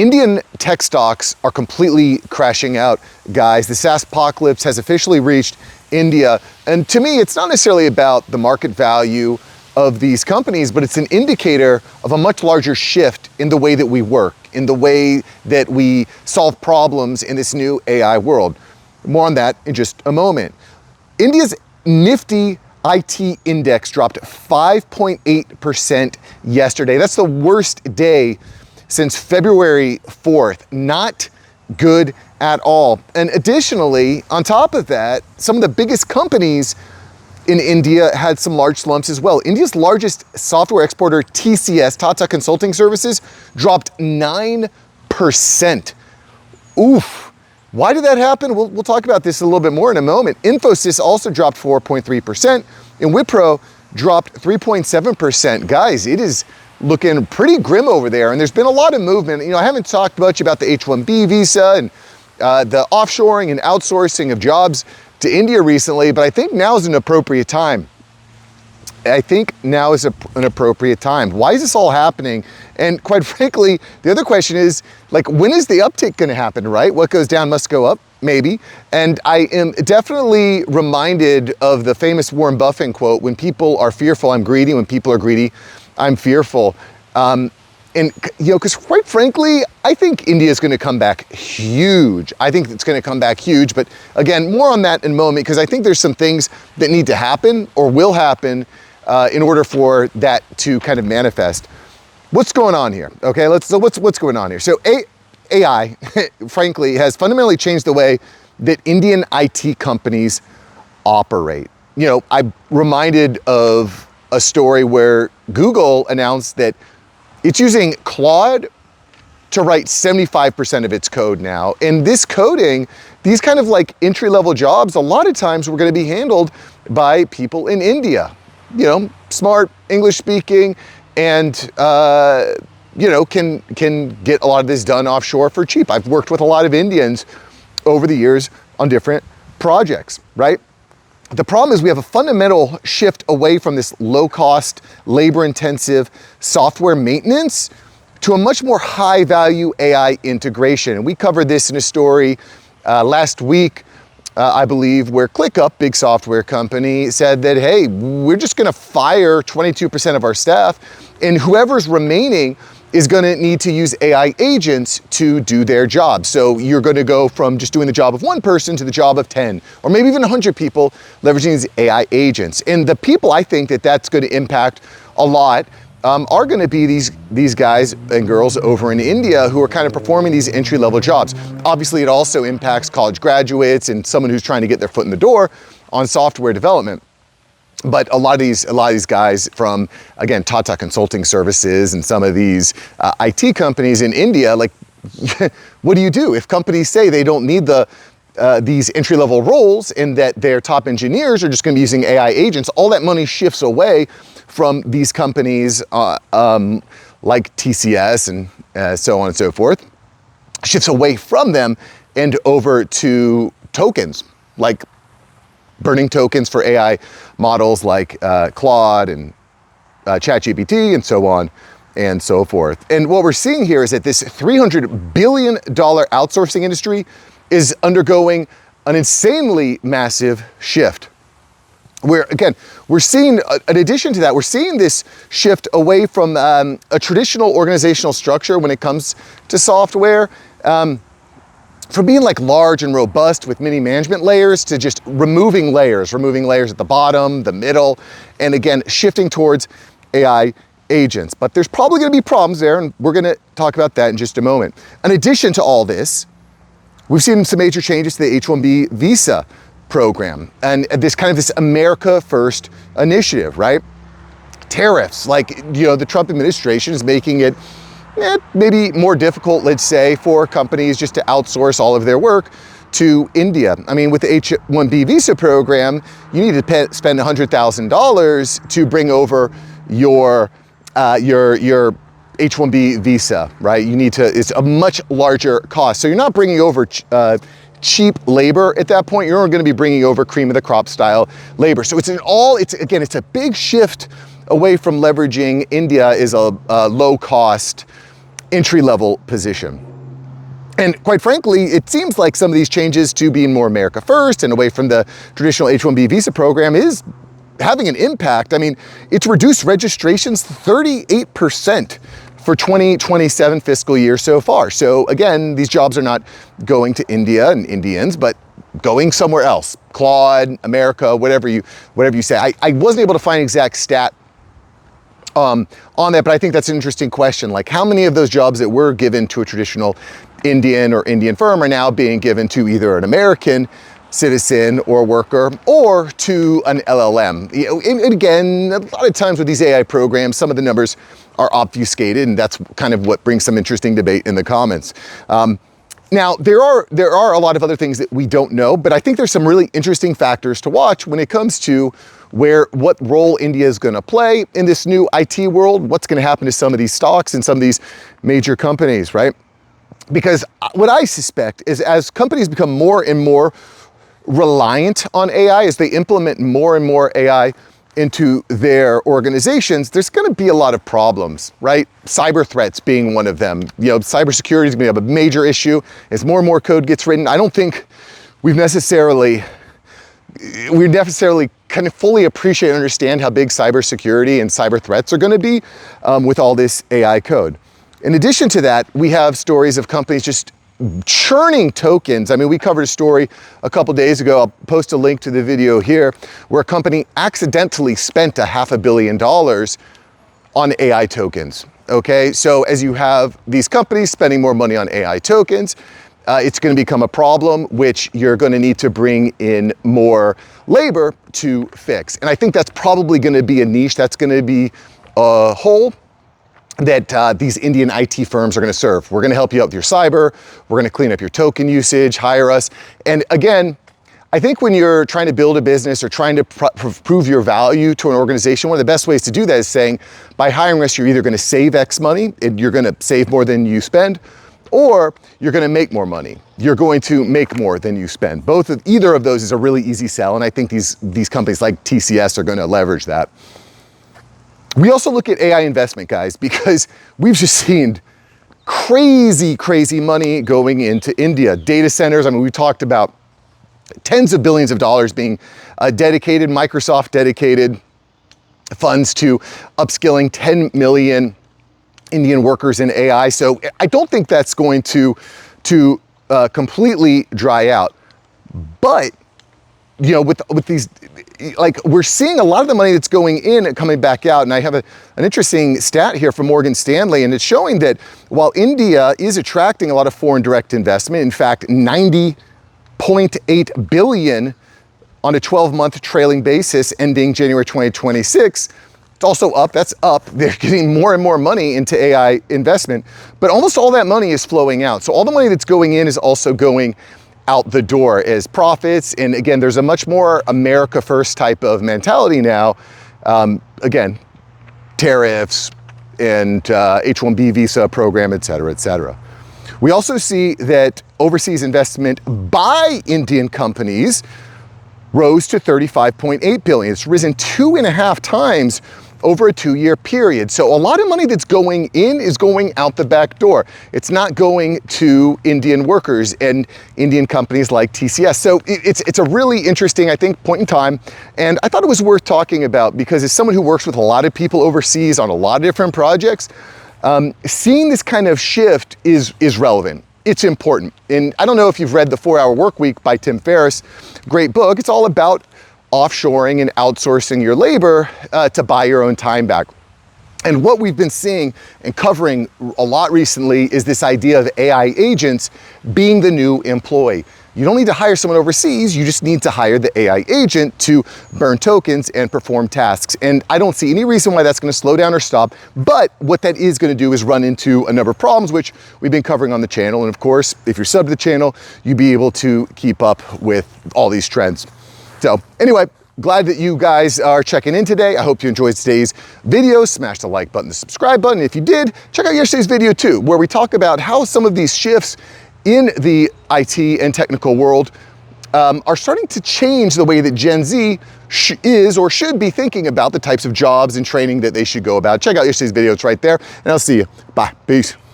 Indian tech stocks are completely crashing out, guys. The SaaS apocalypse has officially reached India. And to me, it's not necessarily about the market value of these companies, but it's an indicator of a much larger shift in the way that we work, in the way that we solve problems in this new AI world. More on that in just a moment. India's Nifty IT Index dropped 5.8% yesterday. That's the worst day since February 4th. Not good at all. And additionally, on top of that, some of the biggest companies in India had some large slumps as well. India's largest software exporter, TCS, Tata Consulting Services, dropped 9%. Oof. Why did that happen? We'll talk about this a little bit more in a moment. Infosys also dropped 4.3%, and Wipro dropped 3.7%. Guys, it is looking pretty grim over there, and there's been a lot of movement. I haven't talked much about the H-1B visa and the offshoring and outsourcing of jobs to India recently, but I think now is an appropriate time. Why is this all happening? And quite frankly, the other question is, when is the uptick going to happen, right? What goes down must go up, maybe. And I am definitely reminded of the famous Warren Buffett quote, when people are fearful, I'm greedy. When people are greedy, I'm fearful. Because quite frankly, I think India is going to come back huge. I think it's going to come back huge. But again, more on that in a moment, because I think there's some things that need to happen or will happen in order for that to kind of manifest. What's going on here? Okay, what's going on here? So AI, frankly, has fundamentally changed the way that Indian IT companies operate. I'm reminded of a story where Google announced that it's using Claude to write 75% of its code now. And this coding, these kind of entry-level jobs, a lot of times were going to be handled by people in India. Smart, English-speaking, and can get a lot of this done offshore for cheap. I've worked with a lot of Indians over the years on different projects, right? The problem is we have a fundamental shift away from this low-cost, labor-intensive software maintenance to a much more high-value AI integration. And we covered this in a story last week, I believe, where ClickUp, big software company, said that, hey, we're just going to fire 22% of our staff, and whoever's remaining is going to need to use AI agents to do their job. So you're going to go from just doing the job of one person to the job of 10, or maybe even 100 people leveraging these AI agents. And the people I think that that's going to impact a lot are going to be these guys and girls over in India who are kind of performing these entry-level jobs. Obviously, it also impacts college graduates and someone who's trying to get their foot in the door on software development. But a lot of these guys from, again, Tata Consulting Services and some of these IT companies in India, what do you do if companies say they don't need these entry-level roles and that their top engineers are just going to be using AI agents? All that money shifts away from these companies like TCS and so on and so forth, shifts away from them and over to tokens, like burning tokens for AI models like Claude and ChatGPT and so on and so forth. And what we're seeing here is that this $300 billion outsourcing industry is undergoing an insanely massive shift. We're seeing, in addition to that, we're seeing this shift away from a traditional organizational structure when it comes to software, from being large and robust with many management layers to just removing layers at the bottom, the middle, and again, shifting towards AI agents. But there's probably going to be problems there, and we're going to talk about that in just a moment. In addition to all this, we've seen some major changes to the H-1B visa program and this America First initiative, right? Tariffs, the Trump administration is making it maybe more difficult, let's say, for companies just to outsource all of their work to India. I mean, with the H-1B visa program, you need to spend $100,000 to bring over your H-1B visa, right? It's a much larger cost. So you're not bringing over cheap labor at that point. You're only going to be bringing over cream of the crop style labor. So it's a big shift away from leveraging India as a low cost entry level position. And quite frankly, it seems like some of these changes to being more America first and away from the traditional H-1B visa program is having an impact. I mean, it's reduced registrations 38% for 2027 fiscal year so far. So again, these jobs are not going to India and Indians, but going somewhere else, Claude, America, whatever you say. I wasn't able to find an exact stat on that, but I think that's an interesting question. Like, how many of those jobs that were given to a traditional Indian or Indian firm are now being given to either an American citizen or worker or to an LLM? You know, and again, a lot of times with these AI programs, some of the numbers are obfuscated, and that's kind of what brings some interesting debate in the comments. Now, there are a lot of other things that we don't know, but I think there's some really interesting factors to watch when it comes to what role India is going to play in this new IT world, what's going to happen to some of these stocks and some of these major companies, right? Because what I suspect is as companies become more and more reliant on AI, as they implement more and more AI into their organizations, there's going to be a lot of problems, right? Cyber threats being one of them. You know, cybersecurity is going to be a major issue as more and more code gets written. I don't think we necessarily kind of fully appreciate and understand how big cybersecurity and cyber threats are going to be with all this AI code. In addition to that, we have stories of companies just churning tokens. I mean, we covered a story a couple days ago. I'll post a link to the video here where a company accidentally spent $500 million on AI tokens. Okay, so as you have these companies spending more money on AI tokens, it's going to become a problem which you're going to need to bring in more labor to fix. And I think that's probably going to be a niche. That's going to be a hole that these Indian IT firms are going to serve. We're going to help you out with your cyber. We're going to clean up your token usage, hire us. And again, I think when you're trying to build a business or trying to prove your value to an organization, one of the best ways to do that is saying, by hiring us, you're either going to save X money, and you're going to save more than you spend, or you're going to make more money. You're going to make more than you spend. Either of those is a really easy sell, and I think these companies like TCS are going to leverage that. We also look at AI investment, guys, because we've just seen crazy, crazy money going into India. Data centers, I mean, we talked about tens of billions of dollars being dedicated, Microsoft dedicated funds to upskilling 10 million Indian workers in AI. So I don't think that's going to completely dry out. But you know, with these, like, we're seeing a lot of the money that's going in and coming back out. And I have an interesting stat here from Morgan Stanley, and it's showing that while India is attracting a lot of foreign direct investment, in fact, 90.8 billion on a 12-month trailing basis ending January 2026, it's also up, that's up. They're getting more and more money into AI investment, but almost all that money is flowing out. So all the money that's going in is also going out the door as profits. And again, there's a much more America first type of mentality now. Again, tariffs and H-1B visa program, et cetera, et cetera. We also see that overseas investment by Indian companies rose to 35.8 billion. It's risen 2.5 times over a 2-year period. So a lot of money that's going in is going out the back door. It's not going to Indian workers and Indian companies like TCS. So it's a really interesting, I think, point in time. And I thought it was worth talking about because as someone who works with a lot of people overseas on a lot of different projects, seeing this kind of shift is relevant. It's important. And I don't know if you've read The 4-Hour Workweek by Tim Ferriss, great book. It's all about offshoring and outsourcing your labor to buy your own time back. And what we've been seeing and covering a lot recently is this idea of AI agents being the new employee. You don't need to hire someone overseas, you just need to hire the AI agent to burn tokens and perform tasks. And I don't see any reason why that's going to slow down or stop, but what that is going to do is run into a number of problems, which we've been covering on the channel. And of course, if you're sub to the channel, you'll be able to keep up with all these trends. So anyway, glad that you guys are checking in today. I hope you enjoyed today's video. Smash the like button, the subscribe button. If you did, check out yesterday's video too, where we talk about how some of these shifts in the IT and technical world are starting to change the way that Gen Z is or should be thinking about the types of jobs and training that they should go about. Check out yesterday's video, it's right there, and I'll see you. Bye, peace.